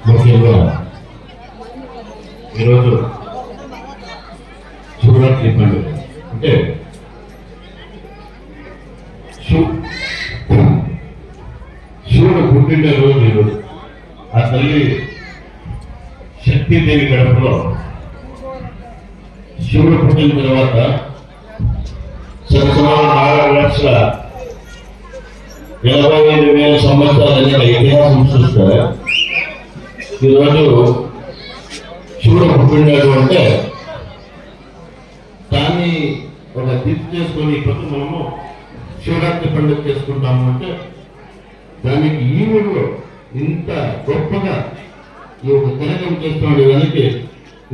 ముఖ్యంగా ఈరోజు శివరాత్రి పండుగ అంటే శివుడు పుట్టిన రోజు ఈరోజు. ఆ తల్లి శక్తిదేవి గడపలో శివుడు పుట్టిన తర్వాత సుమారు 4,85,000 సంవత్సరాల ఇతిహాసం చూస్తే ఈరోజు శివుడు పుట్టినాడు అంటే దాన్ని ఒక దిక్కు చేసుకొని ఇప్పుడు మనము శివరాత్రి పండుగ చేసుకుంటాము అంటే దానికి ఈ ఊళ్ళో ఇంత గొప్పగా ఈ ఒక తిలకం చేస్తున్నాడు. దానికి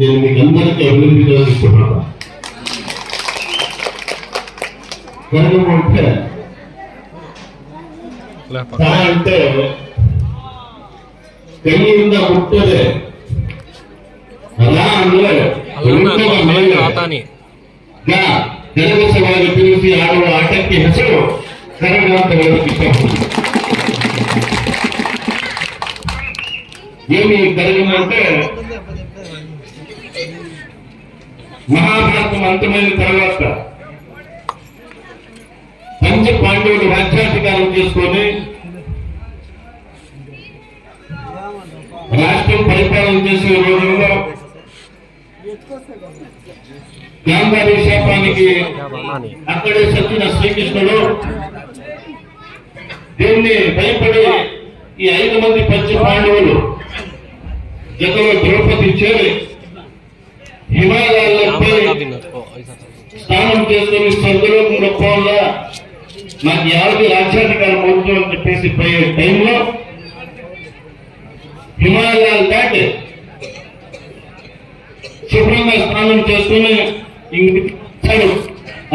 నేను మీకు అందరికీ అభినందించాలని ఇస్తున్నాను. కరగం అంటే అంటే ಕೈಯಿಂದ ಮುಟ್ಟದೆ ಕರಗಸವಾಗಿ ತಿರುಗಿಸಿ ಆಡುವ ಆಟಕ್ಕೆ ಹೆಸರು ಕರಗ ಅಂತ ಹೇಳೋದಕ್ಕೆ ಇಷ್ಟಪಡ್ತೀನಿ. ఏమి కరగం అంటే మహాభారతం అంతమైన తర్వాత పంచ పాండవులు రాజ్యాధికారం చేసుకొని రాష్ట్రం పరిపాలన చేసే రోజుల్లో గాంధారి శాపానికి అక్కడే సత్యన శ్రీకృష్ణుడు దీన్ని భయపడి ఈ 5 మంది పంచ పాండవులు జగలో ద్రౌపది చేరి హిమాలయాలపై స్నానం చేసుకుని స్వర్గలోకంలో పోవాలా, నాకు యావతి రాజ్యాధికారం వద్దు అని చెప్పేసి పోయే టైంలో హిమాలయాలు దాటి శుభ్రంగా స్నానం చేసుకుని ఇంకొచ్చాడు.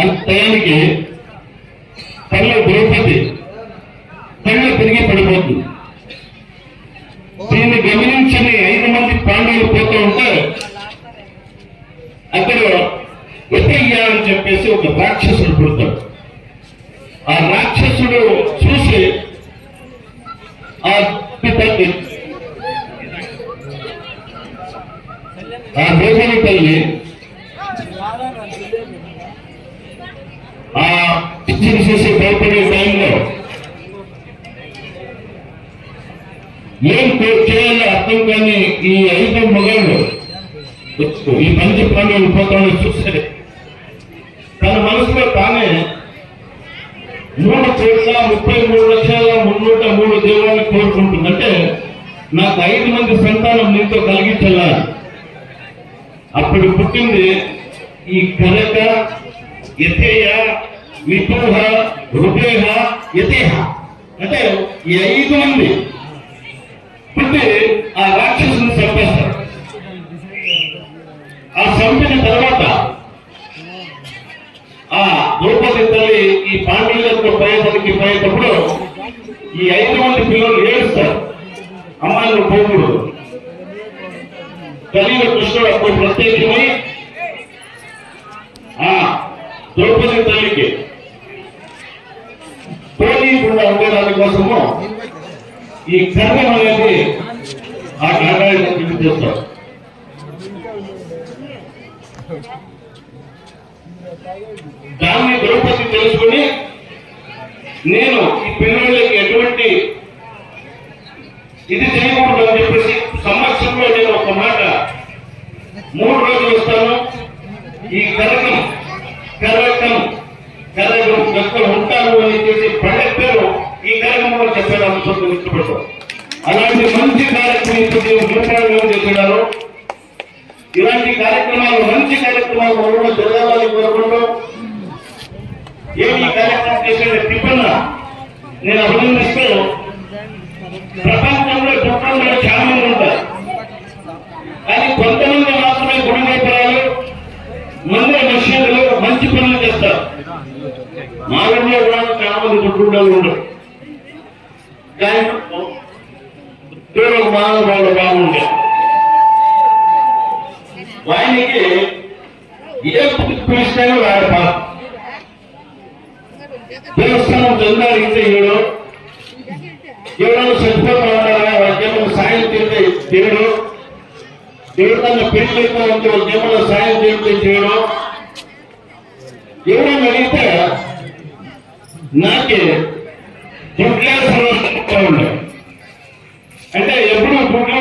అంత టయానికి కళ్ళ ద్రౌపది కళ్ళు తిరిగి పడిపోతుంది. దీన్ని గమనించని 5 మంది పాండవులు పోతూ ఉంటే అక్కడ ఎత్తయ్య అని చెప్పేసి ఒక రాక్షసుడు పుడతాడు. ఆ రాక్షసుడు చూసి ఆ రోజుల తల్లి ఆ పిచ్చిని చూసి భయపడే టైంలో ఏం చేయాలో అర్థం కానీ ఈ 5 మగాళ్ళు ఈ పంచ పాండవులు పోతామని చూస్తే తన మనసులో తానే 3,33,303 దేవుళ్ళని కోరుకుంటుందంటే నాకు 5 మంది సంతానం నీతో కలిగించాలా. అప్పుడు పుట్టింది ఈ కనక, యతేయ, విపూహ, రుపేహ, యతేహ అంటే ఈ 5 మంది పుట్టి ఆ రాక్షసుని చంపేస్తారు. ఆ చంపిన తర్వాత ఆ ద్రౌపది తల్లి ఈ పాండవులతో పోయేటప్పుడు ఈ 5 మంది పిల్లలు ఏడుస్తారు, అమ్మాయిలు పోకూడదు. కలియుగ కృష్ణుడు అప్పుడు ప్రత్యేకమై ఆ ద్రౌపది తల్లికి పోనీయకుండా ఉండేదాని కోసము ఈ కర్ణం అనేది ఆ నాగాయకుడికి చేస్తారు. దాన్ని ద్రౌపది తెలుసుకుని నేను ఈ పిల్లలకి ఎటువంటి ఇది చేయకూడదు అని చెప్పేసి సంవత్సరంలో నేను ఒక మాట 3 రోజులు వస్తాను, ఈ కరగం ఎక్కడ ఉంటాను అని చెప్పేసి పండుగ పేరు ఈ కార్యక్రమంలో చెప్పారు. ఇష్టపడతారు. అలాంటి మంచి కార్యక్రమం చేస్తున్నారు. ఇలాంటి కార్యక్రమాలు మంచి కార్యక్రమాలు కూడా జరగాలని కోరుకుంటూ ఏమి కార్యక్రమం చేసే టిప్పన్న నేను అభినందిస్తూ ప్రపంచంలో చుట్టంలో చాలా మంది ఉంటారు, కానీ కొంతమంది మాత్రమే గుడి గోపురాలు మందిర మసీదులు మంచి పనులు చేస్తారు. మా ఊళ్ళో కూడా చాలా మంది గుడ్డుండాలు ఉండరు, కానీ మానవులు బాగుండే ఆయనకి ఏ పిలిచినా వాడతారు. దేవస్థానం చందాలు ఇంటే ఎవరైనా చనిపోతా ఉంటారా, వాళ్ళకి ఏమైనా సాయం చేస్తే చేయడం, ఎవరికన్నా పెళ్లి ఉంటే వాళ్ళకి ఏమన్నా సాయం చేయడం, ఎవరైనా అడిగితే నాకే దుడ్లే సమస్య ఉండే, అంటే ఎప్పుడు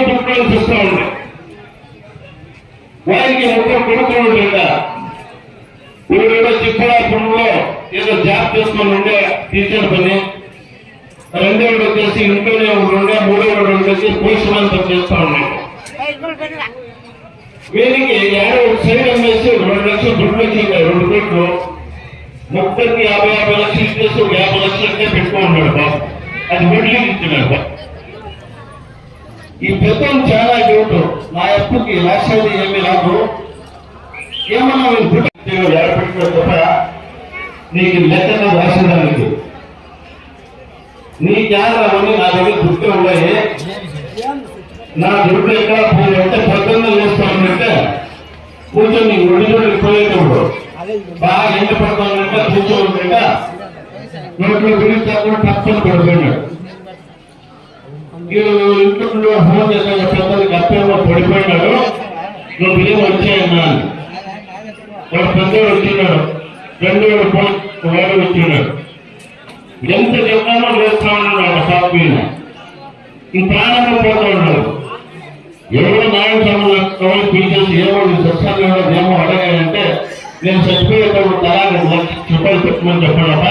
దుడ్లు చూస్తూ ఉండే. వారికి ముగ్గురు కొడుకులు ఉంటుందా, వీడు చిక్కడాపురంలో ఏదో జాబ్ చేసుకొని ఉండే టీచర్ పని, రెండేవాడు వచ్చేసి ఇంట్లోనే ఉండే, మూడేవాడు వచ్చేసి పోలీసు వాళ్ళతో చేస్తూ ఉన్నాడు. వీరికి సైడ్ అమ్మేసి 2 లక్షలు దుడ్లు వచ్చింటాయి, 2 కోట్లు, మొత్తానికి 50 లక్షలు ఇచ్చేసి 50 లక్షలకే పెట్టుకున్నాడు బాబు. అది మిడిల్ ఇచ్చినాడు బాబు. ఈ పెద్దం చాలా డౌట్, నా అప్పుకి లక్షది ఏమీ రాదు, ఏమన్నా ఏర్పెట్టిన తప్ప నీకు లెక్కన రాసేదానికి నీ జ్ఞానాన్ని నా దగ్గర గుర్తు ఉన్నాయి. నా దుడ్డు ఎక్కడ పోయంటే పొద్దున్న చేస్తానంటే కూర్చొని ఒడిలోకి పోయేటప్పుడు బాగా ఎండ పడతానంటే కూర్చోంటే నోట్లో విడిచేప్పుడు తప్పని పడిపోయినాడు. ఇంట్లో ఫోన్ చేసిన పెద్దలకి అప్పేమో పడిపోయినాడు, నువ్వు ఏం వచ్చాయన్నా అని. వాడు పెద్దవాడు వచ్చినాడు, రెండోడు వాడు వచ్చినాడు. ఎంత చెప్పానో చేస్తా ఉన్నాడు షాప్ మీద. ఈ ప్రాణంలో పోతా ఉన్నాడు. ఎవరో నాయన సమయంలో పిలిచేసి ఏమో సత్సంగంలో ఏమో అడగాలంటే నేను చచ్చిపోయేటప్పుడు తలా 2 లక్షల రూపాయలు పెట్టమని చెప్పాడప్ప,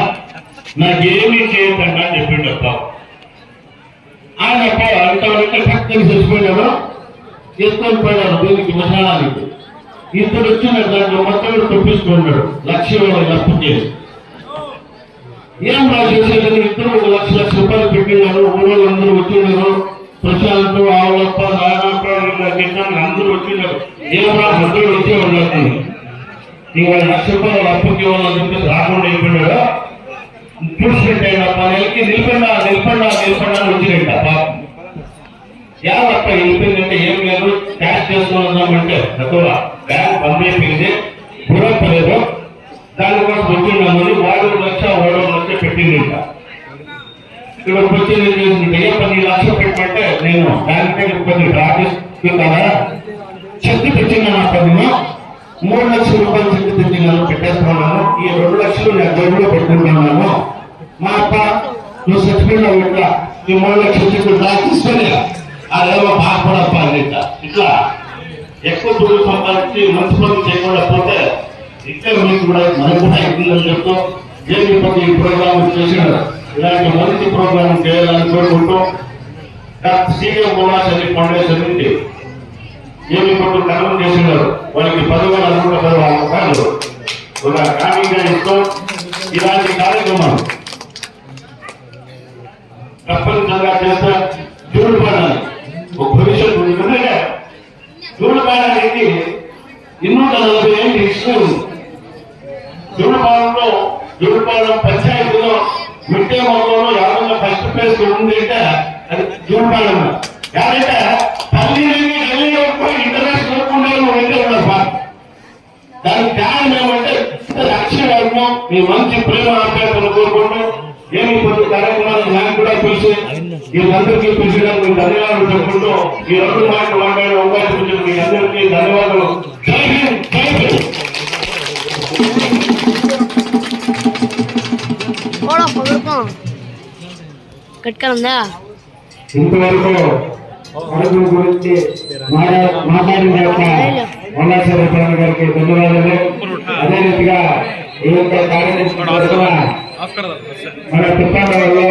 నాకేమీ చేయొద్దండి అని చెప్పిండప్ప. ఆయన అంతవరకు పక్కన చచ్చిపోయినాడు, తీసుకొని పోయాడు దీనికి మసాలానికి. ఇద్దరు వచ్చిన దాంట్లో మొత్తం తప్పించుకున్నాడు, 1 లక్ష అప్పు చేసి. ఏం బాగా చేసేదని ఇద్దరు 1 లక్ష రూపాయలు పెట్టినారు. ఊళ్ళందరూ వచ్చినారు, ప్రశాంత్ ఆవులప్ప నాగప్ప అందరూ వచ్చినారు. ఏమన్నా మధ్యలో వచ్చే ఉండదు. ఇక 1 లక్ష రూపాయలు అప్పుకి ఇవ్వాలని చెప్పేసి రాకుండా అయిపోయినాడు. చూసినట్టే నెలకి నిలబడినా వచ్చినట్ట పాప. యావప్ప వెళ్ళిపోయిందంటే ఏం లేదు, క్యాష్ చేసుకున్నామంటే బ్యాంక్ బంద్ అయిపోయింది, పురపలేదు. దానికోసం వచ్చిందని వాడు 1 లక్ష పెట్టింది. ఇక్కడికి వచ్చి నేను చేసింది 10 లక్షలు పెట్టమంటే నేను బ్యాంక్ దగ్గర కొన్ని డ్రా చేసుకున్నా, చెక్ తెచ్చిన నా పనిలో 3 లక్షల రూపాయలు చెక్ తెచ్చినాను, పెట్టేస్తున్నాను. ఈ 2 లక్షలు నేను జోబులో పెట్టుకుంటున్నాను. మా అప్ప నువ్వు చచ్చిపోయినా ఇట్లా ఈ 3 లక్షల చెక్కు డ్రా తీసుకొని అదేమో బాధపడప్ప అని ఇట్లా ఎక్కువ దుడ్డు సంపాదించి మంచి పనులు చేయకుండా పోతే ఇక్కడ మీకు కూడా మనకు కూడా ఇబ్బందులు చెప్తూ ఏమి పని ఈ ప్రోగ్రాం చేసినారు. ఇలాంటి మంచి ప్రోగ్రాం చేయాలని కోరుకుంటూ సీఎం మోనాసరి ఫౌండేషన్ నుండి ఏమి పట్టు కర్మం చేసినారు. వాళ్ళకి 10,000 రూపాయలు ఒక కామీగా ఇస్తూ ఇలాంటి కార్యక్రమాలు తప్పనిసరిగా చేస్తే జూడుపాడాలి ఒక భవిష్యత్తు ఉంటుంది. జూడుపాడానికి 240 ఏళ్ళు ఇష్టం ఉంది. జూడుపాలెం పంచాయతీలో మిట్టే మొత్తంలో ఎవరన్నా ఫస్ట్ ప్లేస్ ఉంది అంటే అది జూడుపాలెం. ఎవరైతే పల్లీలకి ఢిల్లీ వరకు ఇంటర్నేషనల్ వెళ్ళే ఉన్నారు. దానికి కారణం ఏమంటే రక్షణ వర్గం మీ మంచి ప్రేమ ఆప్యాయతను కోరుకుంటూ ఏమి కొన్ని కార్యక్రమాలు నాకు కూడా పిలిచి వీళ్ళందరికీ పిలిచడానికి ధన్యవాదాలు చెప్పుకుంటూ ఈ 2 మాటలు మాట్లాడే అవకాశం ఇచ్చిన మీ అందరికీ ధన్యవాదాలు. జై హింద్, జై హింద్. ఇంతవరకు అడుగు గురించి మాట్లాడిన మల్లాశ్వర గారికి ధన్యవాదాలు. అదే రీతిగా ఈ యొక్క కార్యక్రమం మన తిప్పాల